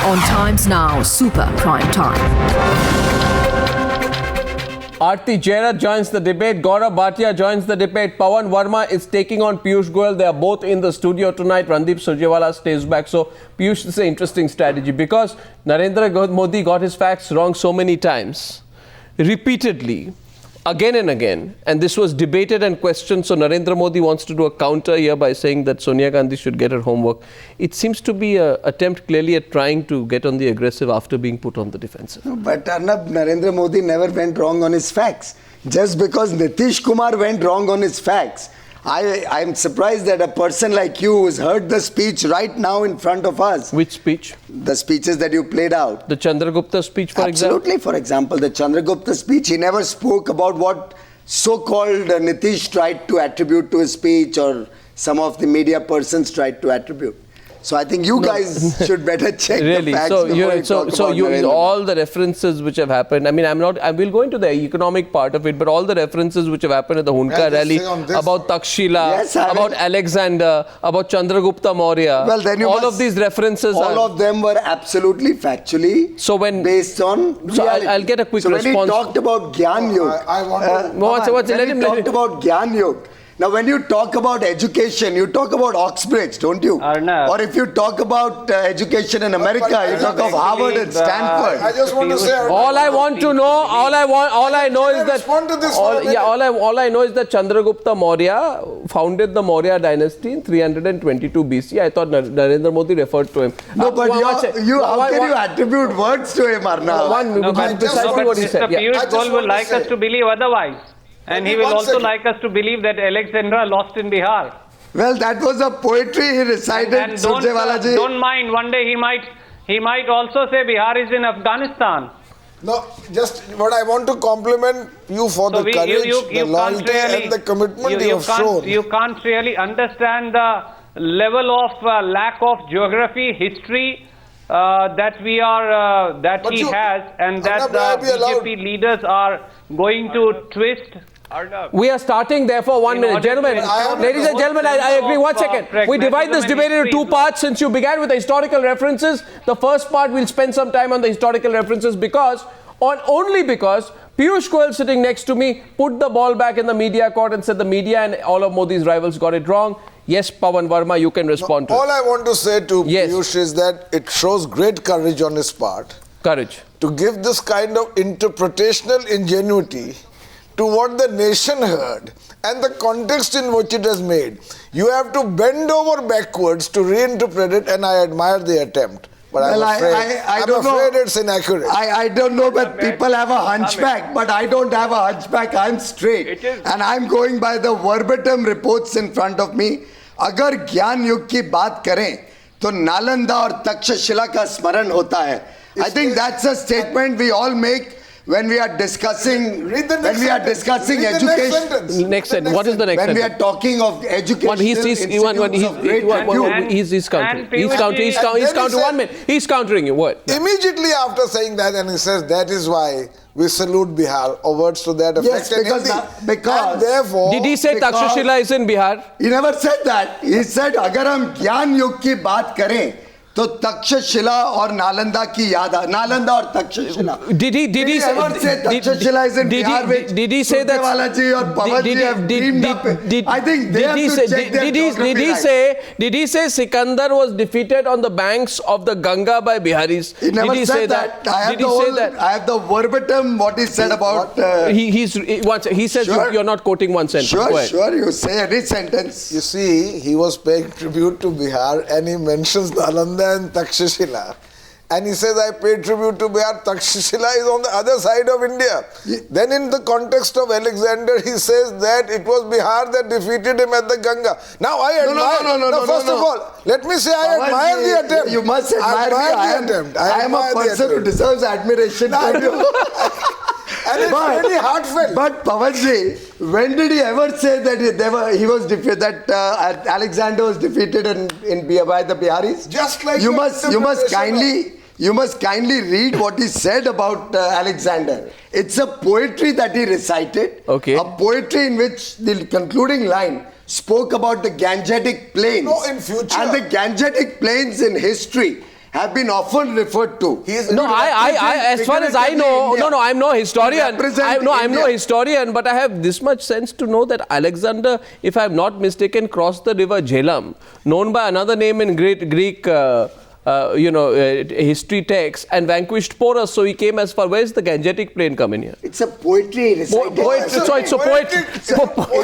On Times Now Super Prime Time. Aarti Jaira joins the debate. Gaurav Bhatia joins the debate. Pawan Verma is taking on Piyush Goyal. They are both in the studio tonight. Randeep Surjewala stays back. So, Piyush, this is an interesting strategy because Narendra Modi got his facts wrong so many times, repeatedly, again and again. And this was debated and questioned. So, Narendra Modi wants to do a counter here by saying that Sonia Gandhi should get her homework. It seems to be an attempt clearly at trying to get on the aggressive after being put on the defensive. No, but Arnab, Narendra Modi never went wrong on his facts. Just because Nitish Kumar went wrong on his facts, I'm surprised that a person like you who's heard the speech right now in front of us. Which speech? The speeches that you played out. The Chandragupta speech, for example? Absolutely. For example, the Chandragupta speech, he never spoke about what so-called Nitish tried to attribute to his speech or some of the media persons tried to attribute. So I think you guys should better check really? the facts So all the references which have happened, I mean, I will go into the economic part of it, but all the references which have happened at the Hunka rally about Takshila, about Alexander, about Chandragupta Maurya, well, then all of these references all of them were absolutely factually based on So I'll get a quick response. So when he talked about Gyan Yog, about Gyan Yog, now, when you talk about education, you talk about Oxbridge, don't you? Arnab. Or if you talk about education in America, you talk of Harvard and Stanford. I just want to say... All I know is that... All I know is that Chandragupta Maurya founded the Maurya dynasty in 322 BC. I thought Narendra Modi referred to him. No, but how can you attribute words to him, Arnab? Precisely what he said. Piyush Goyal would like us to believe otherwise. And he will also like us to believe that Alexandra lost in Bihar. Well, that was a poetry he recited, and don't mind, one day he might also say Bihar is in Afghanistan. No, just what I want to compliment you for the courage, the loyalty and the commitment you have shown. You can't really understand the level of lack of geography, history that he has, and that the BJP leaders are going to twist. We are starting therefore 1 minute. Gentlemen, ladies and gentlemen, I agree. 1 second. We divide this debate into two parts since you began with the historical references. The first part we'll spend some time on the historical references only because Piyush Goyal sitting next to me put the ball back in the media court and said the media and all of Modi's rivals got it wrong. Yes, Pawan Verma, you can respond to it. All I want to say to Piyush is that it shows great courage on his part. Courage. To give this kind of interpretational ingenuity to what the nation heard and the context in which it has made. You have to bend over backwards to reinterpret it, and I admire the attempt. But I'm afraid it's inaccurate. I don't know, but people have a hunchback, but I don't have a hunchback. I'm straight. And I'm going by the verbatim reports in front of me. अगर ज्ञान युग की बात करें तो नालंदा और तक्षशिला का स्मरण होता है. I think that's a statement we all make when we are discussing education. Next sentence. What is the next sentence? When we are talking of education, he's countering. He's countering 1 minute. He's countering you. What? Immediately after saying that, and he says that is why we salute Bihar, or words to that effect. Yes, because and therefore, did he say Takshashila is in Bihar? He never said that. He said, अगर हम ज्ञान युग की बात करें तो तक्षशिला और नालंदा की याद आ नालंदा और Takshashila. Did he say Takshashila is in Bihar, which did he say that Surjewala और पवन जी have dreamed up? I think they have to check their geography. Did he say Sikandar was defeated on the banks of the Ganga by Biharis? He never said that. I have the verbatim what he said about. He says you're not quoting one sentence. Sure. You say any sentence. You see, he was paying tribute to Bihar, and he mentions Nalanda and Takshashila. And he says, I pay tribute to Bihar. Takshashila is on the other side of India. Then in the context of Alexander, he says that it was Bihar that defeated him at the Ganga. Now I admire... First of all, let me say I admire the attempt. You must admire the attempt. I am a person who deserves admiration. And it's very heartfelt. But Pawanji, when did he ever say that he was defeated? That Alexander was defeated by the Biharis? Just like you must kindly read what he said about Alexander. It's a poetry that he recited. Okay. A poetry in which the concluding line spoke about the Gangetic Plains. No, in future. And the Gangetic Plains in history have been often referred to. No, as far as I know, no, I'm no historian. I'm no historian, but I have this much sense to know that Alexander, if I'm not mistaken, crossed the river Jhelum, known by another name in Greek history texts, and vanquished Porus. So he came as far. Where is the Gangetic Plain come in here? It's a poetry recited. It's a poetic.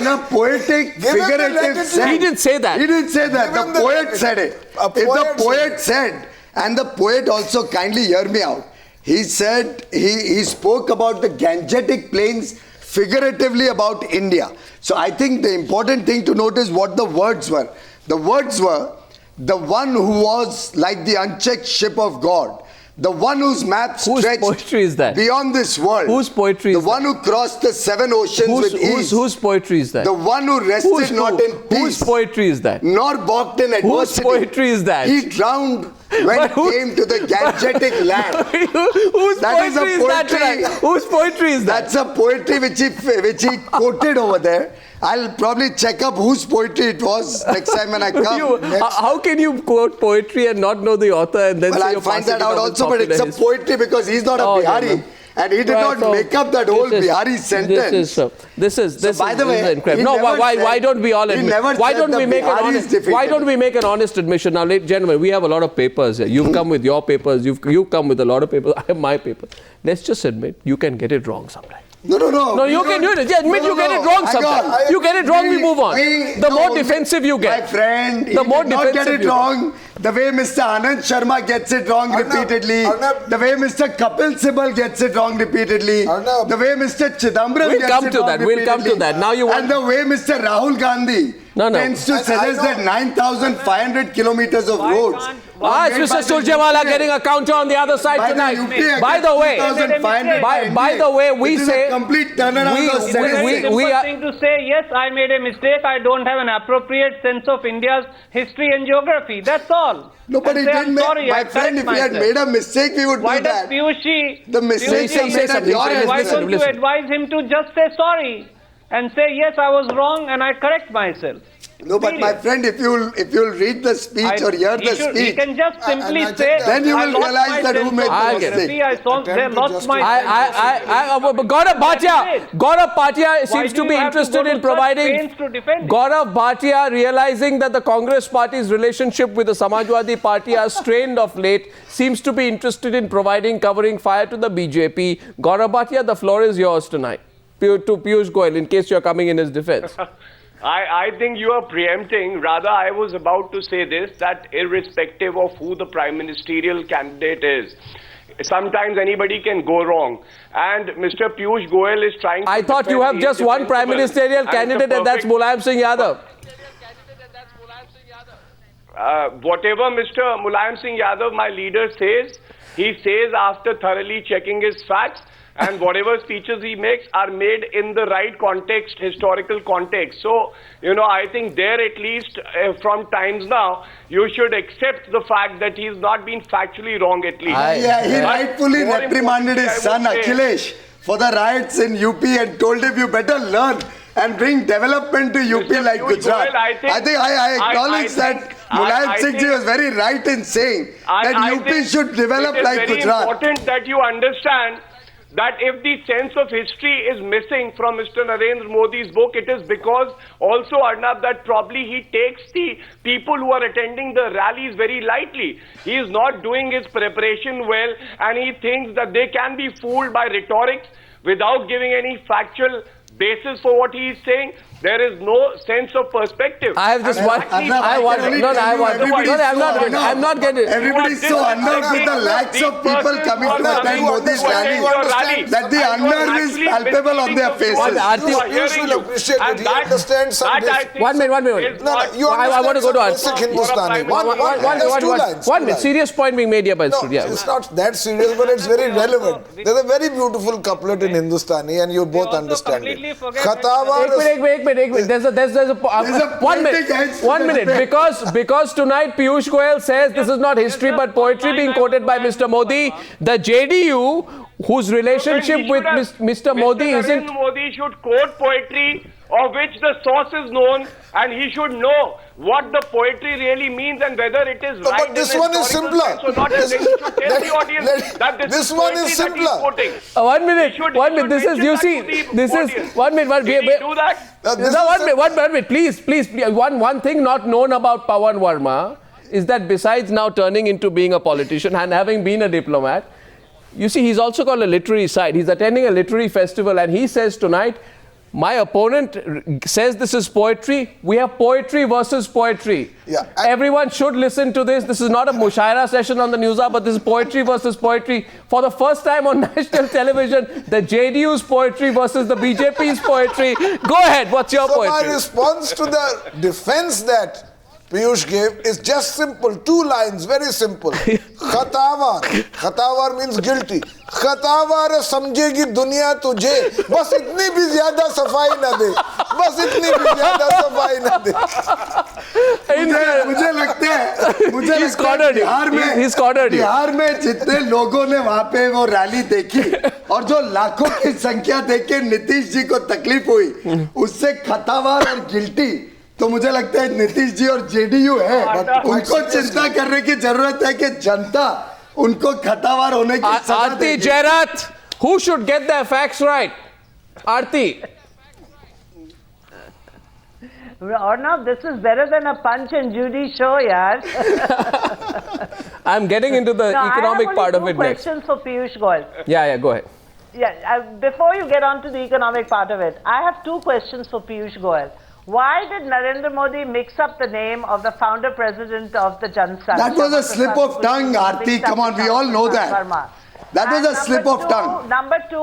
In a poetic, figurative sense. He didn't say that. He didn't say that. The poet said it. If the poet said, and the poet also, kindly hear me out, he said, he spoke about the Gangetic Plains figuratively about India. So I think the important thing to note is what the words were. The words were, the one who was like the unchecked ship of God, the one whose map stretched poetry is that? beyond this world. Whose poetry is the one who crossed the 7 oceans with ease. Whose poetry is that? The one who rested not in peace. Whose poetry is that? Nor balked in adversity. Whose poetry is that? He drowned when he came to the Gangetic land. Whose poetry is that? Whose poetry is that? That's a poetry which he quoted over there. I'll probably check up whose poetry it was next time when I come. How can you quote poetry and not know the author and then say I'll you're find that passing out it on also, with but it's a popular poetry because he's not a Bihari. And he did not make up that whole Bihari sentence. This is by the way, incredible. No, why don't we all admit? Why don't we make an honest admission? Now, ladies and gentlemen, we have a lot of papers here. You've come with your papers. You've come with a lot of papers. I have my papers. Let's just admit you can get it wrong sometimes. No, you can do it. Yeah, admit you get it wrong sometimes. You get it wrong, we move on. The more defensive you get. My friend, the more defensive get it wrong. The way Mr. Anand Sharma gets it wrong repeatedly. The way Mr. Kapil Sibal gets it wrong repeatedly. The way Mr. Chidambaram gets it wrong repeatedly. We'll come to that. Now you want... And the way Mr. Rahul Gandhi tends to suggest that 9,500 kilometers of roads. It's Mr. Surjewala getting a counter on the other side tonight. By the way, we say... complete turnaround of we are thing to say, yes, I made a mistake. I don't have an appropriate sense of India's history and geography. That's all. No, but he didn't make... My friend, if he had made a mistake, we would do that. Why does Piyushi... The mistake he made at your end. Why don't you advise him to just say sorry and say, yes, I was wrong and I correct myself? No, but my friend, if you'll read the speech or hear the speech, he can just simply say, then you will realize that who made the mistake. I lost my... Gaurav Bhatia seems to be interested in providing... Gaurav Bhatia, realizing that the Congress party's relationship with the Samajwadi Party has strained of late, seems to be interested in covering fire to the BJP. Gaurav Bhatia, the floor is yours tonight. To Piyush Goyal, in case you're coming in his defense. I think you are preempting. Rather, I was about to say this, that irrespective of who the prime ministerial candidate is, sometimes anybody can go wrong. And Mr. Piyush Goyal is trying to... I thought you have just one prime ministerial candidate and that's Mulayam Singh Yadav. Whatever Mr. Mulayam Singh Yadav, my leader, says, he says after thoroughly checking his facts, and whatever speeches he makes are made in the right context, historical context. So, I think there at least from times now, you should accept the fact that he's not been factually wrong at least. He rightfully reprimanded his son Akhilesh for the riots in UP and told him you better learn and bring development to UP like Gujarat. I acknowledge that Mulayam Singh Ji was very right in saying that UP should develop like Gujarat. It is very important that you understand that if the sense of history is missing from Mr. Narendra Modi's book, it is because also, Arnab, that probably he takes the people who are attending the rallies very lightly. He is not doing his preparation well, and he thinks that they can be fooled by rhetorics without giving any factual basis for what he is saying. There is no sense of perspective. I have just one. I'm not getting it. Everybody's so unnerved with the lakhs of people coming to attend Modi's rally that the unnerve is palpable on their faces. You will appreciate that he understands some... 1 minute. I want to go to basic Hindustani. One minute. Serious point being made here by the studio. It's not that serious, but it's very relevant. There's a very beautiful couplet in Hindustani, and you both understand it. Wait. There's a 1 minute. 1 minute. Because tonight Piyush Goyal says this is not history but poetry being quoted by Mr. Modi. The JDU, whose relationship with Mr. Modi isn't... Modi should quote poetry of which the source is known, and he should know what the poetry really means and whether it is right. But this one is simpler. So not he should tell the audience that this one is simpler. 1 minute. 1 minute. This is, you see, this is 1 minute. Did he do that? One minute. Please. One thing not known about Pawan Verma is that besides now turning into being a politician and having been a diplomat, you see, he's also got a literary side. He's attending a literary festival, and he says tonight, my opponent says this is poetry. We have poetry versus poetry. Yeah. Everyone should listen to this. This is not a mushaira session on the news, but this is poetry versus poetry. For the first time on national television, the JDU's poetry versus the BJP's poetry. Go ahead. What's your poetry? My response to the defense that Piyush gave is just simple. 2 lines, very simple. Khatawar. Khatawar means guilty. Khatawar समझेगी दुनिया तुझे बस इतनी भी ज्यादा सफाई ना दे बस इतनी भी ज्यादा सफाई ना दे मुझे लगता है बिहार में जितने लोगों ने वहां पे वो रैली देखी और जो लाखों की संख्या देख के नीतीश जी को तकलीफ हुई उससे खतावार और गिल्टी तो मुझे लगता है नीतीश जी और जेडीयू है उनको चिंता करने की जरूरत है कि जनता उनको खतावार होने की Aarti Jairath, who should get the facts right? Aarti. Arnab, this is better than a Punch and Judy show, yaar. I'm getting into the economic part of it next. I have questions for Piyush Goyal. Yeah, go ahead. Yeah, before you get on to the economic part of it, I have 2 questions for Piyush Goyal. Why did Narendra Modi mix up the name of the founder president of the Jan Sangh? That was a slip of tongue, Aarti. Come on, we all know that. That was a slip of tongue. Number 2,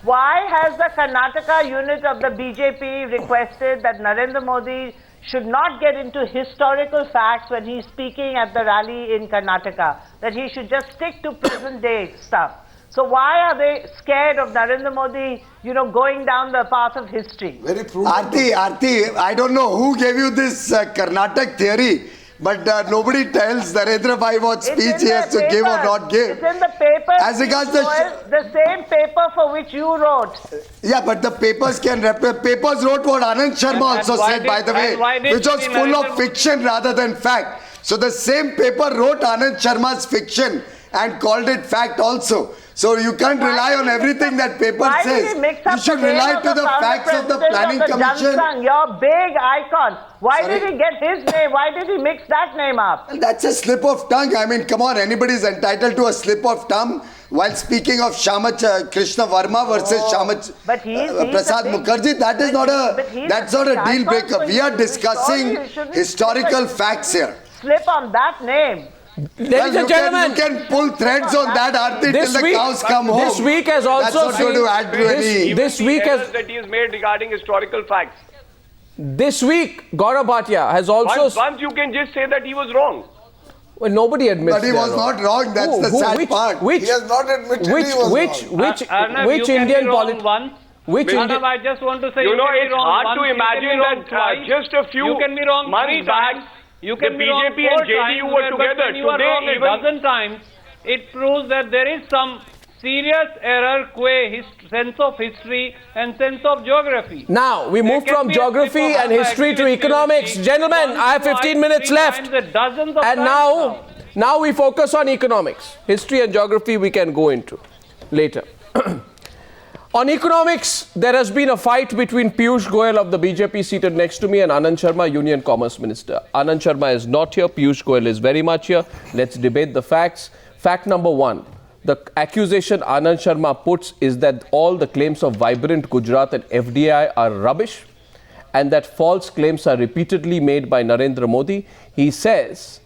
why has the Karnataka unit of the BJP requested that Narendra Modi should not get into historical facts when he's speaking at the rally in Karnataka? That he should just stick to present day stuff. So why are they scared of Narendra Modi, going down the path of history? Very prudent. Aarti, I don't know who gave you this Karnataka theory, but nobody tells Narendra Bhai what speech he has to give or not give. It's in the paper. As regards the same paper for which you wrote. Yeah, but the papers papers wrote what Anand Sharma also said, by the way, which was full of fiction rather than fact. So the same paper wrote Anand Sharma's fiction and called it fact also. So you can't rely on everything that paper says. You should rely to the facts of the planning commission. Your big icon. Why did he get his name? Why did he mix that name up? Well, that's a slip of tongue. I mean, come on, anybody is entitled to a slip of tongue while speaking of Shamach Krishna Verma versus Shamach Prasad Mukherjee. That is that's not a deal breaker. We are discussing historical facts here. Slip on that name. Ladies and gentlemen, you can pull threads on that, Aarti, till the cows come home. This week has also That's not going to add to any. This week has that he has made regarding historical facts. This week, Gaurav Bhatia has also. Once you can just say that he was wrong. Well, nobody admits. But he was not wrong. That's the sad part. He has not admitted he was wrong. Which Indian politician? I just want to say, it's hard to imagine that just a few months back. You can the BJP and JDU were together. Today, even a dozen times, it proves that there is some serious error, sense of history and sense of geography. Now, we move from geography and history to economics. Gentlemen, I have 15 minutes left. And now we focus on economics. History and geography we can go into later. On economics, there has been a fight between Piyush Goyal of the BJP seated next to me and Anand Sharma, Union Commerce Minister. Anand Sharma is not here. Piyush Goyal is very much here. Let's debate the facts. Fact number 1. The accusation Anand Sharma puts is that all the claims of Vibrant Gujarat and FDI are rubbish and that false claims are repeatedly made by Narendra Modi. He says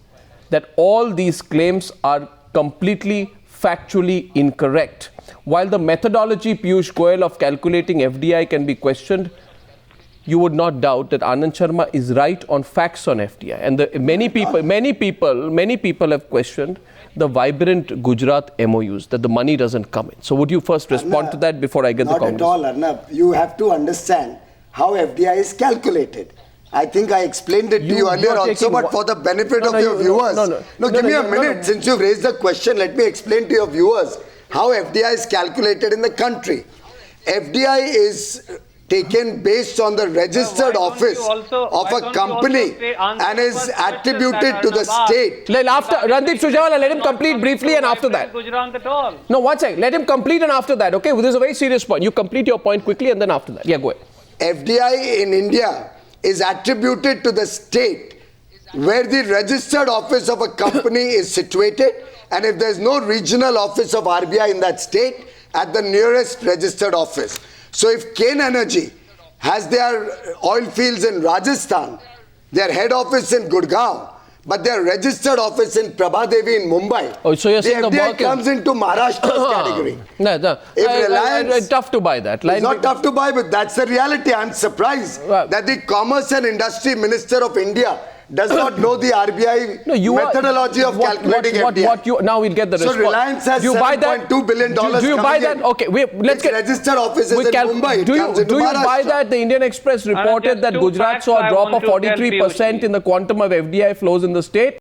that all these claims are completely factually incorrect. While the methodology, Piyush Goyal, of calculating FDI can be questioned, you would not doubt that Anand Sharma is right on facts on FDI. And many people have questioned the Vibrant Gujarat MOUs, that the money doesn't come in. So would you first respond to that before I get the comments? Not at all, Arnab. You have to understand how FDI is calculated. I think I explained it to you earlier also, but for the benefit of your viewers. Give me a minute. Since you've raised the question, let me explain to your viewers how FDI is calculated in the country. FDI is taken based on the registered why don't you office also- of why a don't you company also say answer and the is first question attributed that to the Arnab asked? state. After Randeep Surjewala, let him complete briefly and after that. Gujarat at all. No, one second. Let him complete and after that, okay? This is a very serious point. You complete your point quickly and then after that. Yeah, go ahead. FDI in India is attributed to the state where the registered office of a company is situated, and if there's no regional office of RBI in that state, at the nearest registered office. So if Kane Energy has their oil fields in Rajasthan, their head office in Gurgaon, but their registered office in Prabhadevi in Mumbai, Oh, so you're saying the FDI work is- comes into Maharashtra's category. No. If Reliance- tough to buy that. It's not tough to buy, but that's the reality. I'm surprised Right. that the Commerce and Industry Minister of India does not know the RBI methodology of calculating FDI. Now we'll get the So response. Reliance has Do you buy that? $7.2 billion Do you buy coming that? in. Okay, let's Its get registered office is we in cal- Mumbai. It Do comes you into buy Maharashtra. that? The Indian Express reported just that two Gujarat facts saw a I drop want of to tell 43% in the quantum of FDI flows in the state.